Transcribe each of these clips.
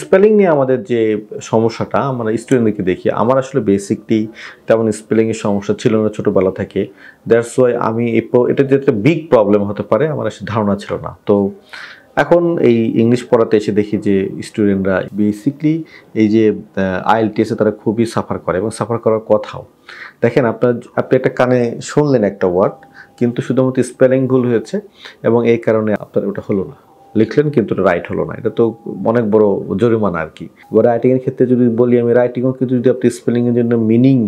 Spelling নিয়ে আমাদের যে সমস্যাটা আমরা স্টুডেন্টদেরকে দেখি, আমার আসলে বেসিকলি তেমন স্পেলিংয়ের সমস্যা ছিল না ছোটোবেলা থেকে। দ্যাটস ওয়াই আমি এটা যে একটা বিগ প্রবলেম হতে পারে আমার আসলে ধারণা ছিল না। তো এখন এই ইংলিশ পড়াতে এসে দেখি যে স্টুডেন্টরা বেসিকলি এই যে আইএলটিএসে তারা খুবই সাফার করে এবং সাফার করার কথাও। দেখেন আপনি একটা কানে শুনলেন একটা ওয়ার্ড, কিন্তু শুধুমাত্র স্পেলিং ভুল হয়েছে এবং এই কারণে আপনার ওটা হলো না, লিখলেন কিন্তু রাইট হলো না। এটা তো অনেক বড় জরিমানা আর কি। এবার রাইটিংয়ের ক্ষেত্রে যদি বলি, আমি রাইটিংও কিন্তু যদি আপনি স্পেলিংয়ের জন্য মিনিং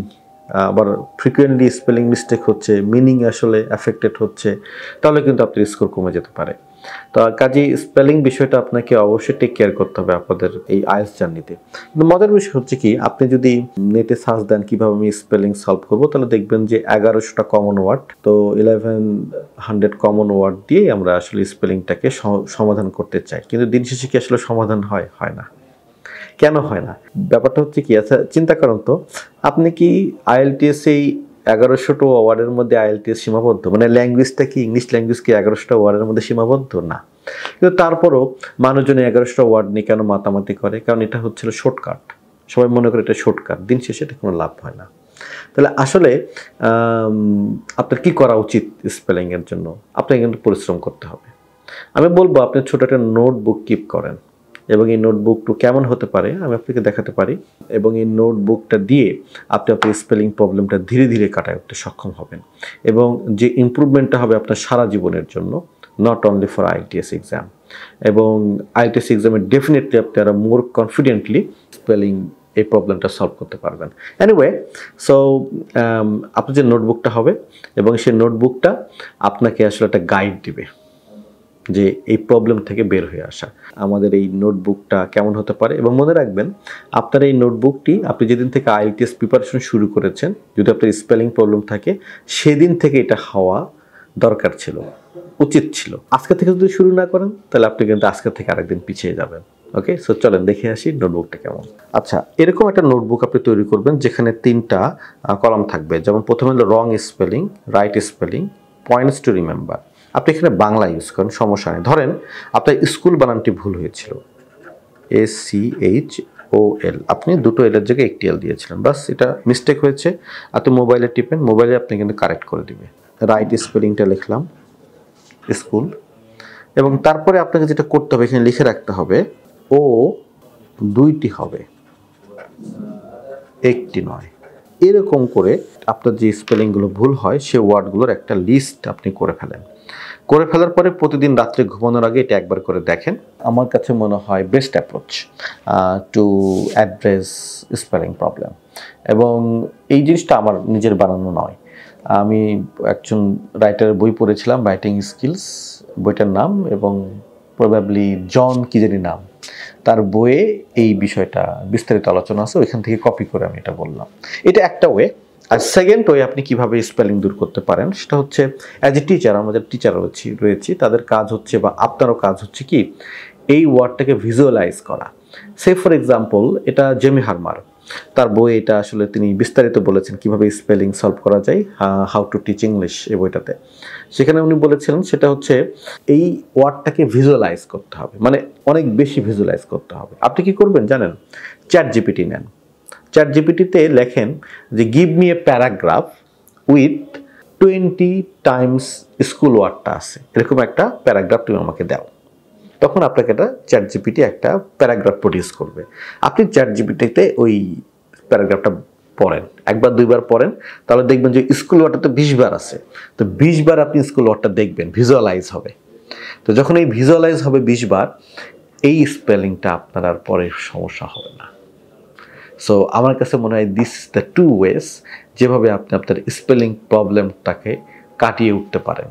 আবার ফ্রিকুয়েন্টলি স্পেলিং মিস্টেক হচ্ছে, মিনিং আসলে অ্যাফেক্টেড হচ্ছে, তাহলে কিন্তু আপনার স্কোর কমে যেতে পারে। তো কাজেই স্পেলিং বিষয়টা আপনাকে অবশ্যই টেক কেয়ার করতে হবে আপনাদের এই আইএলটিএস জার্নিতে। কিন্তু মজার বিষয় হচ্ছে কি, আপনি যদি নেটে সার্চ দেন কীভাবে আমি স্পেলিং সলভ করবো, তাহলে দেখবেন যে 1100টা কমন ওয়ার্ড, তো 1100 কমন ওয়ার্ড দিয়ে আমরা আসলে স্পেলিংটাকে সমাধান করতে চাই। কিন্তু দিন শেষে কি আসলে সমাধান হয় না? কেন হয় না? ব্যাপারটা হচ্ছে কি, আচ্ছা চিন্তা করেন তো, আপনি কি আইএলটিএস এই 1100টা ওয়ার্ডের মধ্যে আইএলটিএস সীমাবদ্ধ? মানে ল্যাঙ্গুয়েজটা কি, ইংলিশ ল্যাঙ্গুয়েজ কি 1100টা ওয়ার্ডের মধ্যে সীমাবদ্ধ? না। কিন্তু তারপরও মানুষজন 1100টা ওয়ার্ড নিয়ে কেন মাতামাতি করে? কারণ এটা হচ্ছিল শর্টকাট। সবাই মনে করে এটা শর্টকাট, দিন শেষে এটা কোনো লাভ হয় না। তাহলে আসলে আপনার কি করা উচিত স্পেলিংয়ের জন্য? আপনাকে কিন্তু পরিশ্রম করতে হবে। আমি বলবো আপনি ছোট একটা নোটবুক কিপ করেন, এবং এই নোটবুকটা কেমন হতে পারে আমি আপনাকে দেখাতে পারি, এবং এই নোটবুকটা দিয়ে আপনি আপনার স্পেলিং প্রবলেমটা ধীরে ধীরে কাটায় উঠতে সক্ষম হবেন, এবং যে ইমপ্রুভমেন্টটা হবে আপনার সারা জীবনের জন্য, not only for IELTS exam. এবং আইএলটিএস এক্সামে ডেফিনেটলি আপনি আরো মোর কনফিডেন্টলি স্পেলিং এই প্রবলেমটা সলভ করতে পারবেন। এনিওয়ে, সো আপনার যে নোটবুকটা হবে, এবং সেই নোটবুকটা আপনাকে আসলে একটা গাইড দিবে যে এই প্রবলেম থেকে বের হয়ে আসা। আমাদের এই নোটবুকটা কেমন হতে পারে, এবং মনে রাখবেন আপনার এই নোটবুকটি আপনি যেদিন থেকে আইএলটিএস প্রিপারেশন শুরু করেছেন, যদি আপনার স্পেলিং প্রবলেম থাকে সেদিন থেকে এটা হওয়া দরকার ছিল, উচিত ছিল। আজকে থেকে যদি শুরু না করেন তাহলে আপনি কিন্তু আজকে থেকে আরেকদিন পিছিয়ে যাবেন। ওকে, সো চলেন দেখে আসি নোটবুকটা কেমন। আচ্ছা, এরকম একটা নোটবুক আপনি তৈরি করবেন যেখানে 3টা কলাম থাকবে। যেমন প্রথমে হলো wrong spelling, right spelling, points to remember. আপনি এখানে বাংলা ইউজ করেন, সমস্যা নেই। ধরেন আপনার স্কুল বানানটি ভুল হয়েছিল, SCHOL, আপনি দুটো এলের জায়গায় একটি এল দিয়েছিলেন, বাস এটা মিস্টেক হয়েছে। আপনি মোবাইলে টিপেন, মোবাইলে আপনি কিন্তু কারেক্ট করে দিবে। রাইট স্পেলিংটা লিখলাম স্কুল, এবং তারপরে আপনাকে যেটা করতে হবে এখানে লিখে রাখতে হবে ও 2টি হবে, একটি নয়। এরকম করে আপনার যে স্পেলিংগুলো ভুল হয় সে ওয়ার্ডগুলোর একটা লিস্ট আপনি করে ফেলেন। করে ফেলার পরে প্রতিদিন রাত্রে ঘুমানোর আগে এটা একবার করে দেখেন। আমার কাছে মনে হয় best approach to address spelling problem. এবং এই জিনিসটা আমার নিজের বানানো নয়, আমি একজন রাইটারের বই পড়েছিলাম, রাইটিং স্কিলস বইটার নাম, এবং প্রবাবলি জন কি জানি নাম, তার বইয়ে এই বিষয়টা বিস্তারিত আলোচনা আছে, ওইখান থেকে কপি করে আমি এটা বললাম। এটা একটা ওয়ে। আর সেকেন্ড ওয়ে আপনি কিভাবে স্পেলিং দূর করতে পারেন সেটা হচ্ছে, অ্যাজ এ টিচার, আমাদের টিচার রয়েছি, তাদের কাজ হচ্ছে, বা আপনারও কাজ হচ্ছে কি, এই ওয়ার্ডটাকে ভিজুয়ালাইজ করা। সে ফর এক্সাম্পল, এটা জেমি হারমার, তার বই এটা আসলে তিনি বিস্তারিত বলেছেন কিভাবে স্পেলিং সলভ করা যায়, হাউ টু টিচ ইংলিশ, এই বইটাতে। সেখানে উনি বলেছিলেন সেটা হচ্ছে এই ওয়ার্ডটাকে ভিজুয়ালাইজ করতে হবে, মানে অনেক বেশি ভিজুয়ালাইজ করতে হবে। আপনি কি করবেন জানেন? চ্যাট জিপিটি নেন, চ্যাট জিপিটিতে লেখেন যে give me a paragraph with 20 Times school ওয়ার্ডটা আছে, এরকম একটা প্যারাগ্রাফ তুমি আমাকে দাও। তখন আপনাকে এটা চ্যাট জিপিটি একটা প্যারাগ্রাফ প্রডিউস করবে। আপনি চ্যাট জিপিটিতে ওই প্যারাগ্রাফটা পড়েন, একবার দুইবার পড়েন, তাহলে দেখবেন যে স্কুল ওয়ার্ডটা তো 20 বার আছে, তো 20 বার আপনি স্কুল ওয়ার্ডটা দেখবেন, ভিজুয়ালাইজ হবে। তো যখন এই ভিজুয়ালাইজ হবে 20 বার, এই স্পেলিংটা আপনার আর পরে সমস্যা হবে না। সো আমার কাছে মনে হয় দিস ইজ দ্য 2 ওয়েজ যেভাবে আপনি আপনার স্পেলিং প্রবলেমটাকে কাটিয়ে উঠতে পারেন,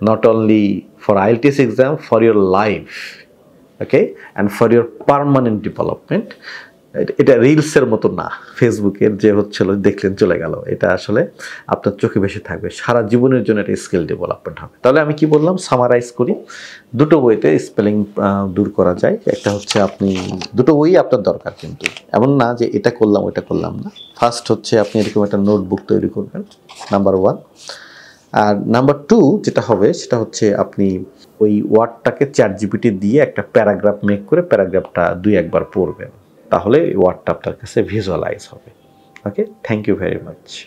not only for IELTS exam, for your life, okay, and for your permanent development. এটা রিলসের মতো না, ফেসবুকের যে হচ্ছিল দেখলেন চলে গেল, এটা আসলে আপনার চোখে ভেসে থাকবে, সারা জীবনের জন্য এটা স্কিল ডেভেলপমেন্ট হবে। তাহলে আমি কি বললাম, সামারাইজ করি, দুটো ওয়েতে স্পেলিং দূর করা যায়। একটা হচ্ছে আপনি দুটো ওয়েই আপনার দরকার, কিন্তু এমন না যে এটা করলাম ওইটা করলাম না। ফার্স্ট হচ্ছে আপনি এরকম একটা নোটবুক তৈরি করবেন, নাম্বার 1। আর নাম্বার 2 যেটা হবে সেটা হচ্ছে আপনি ওই ওয়ার্ডটাকে চ্যাটজিপিটি দিয়ে একটা প্যারাগ্রাফ মেক করে প্যারাগ্রাফটা 2-1 বার পড়বেন, তাহলে ওয়ার্ডটা আপনার কাছে ভিজুয়ালাইজ হবে। ওকে, থ্যাংক ইউ ভেরি মাচ।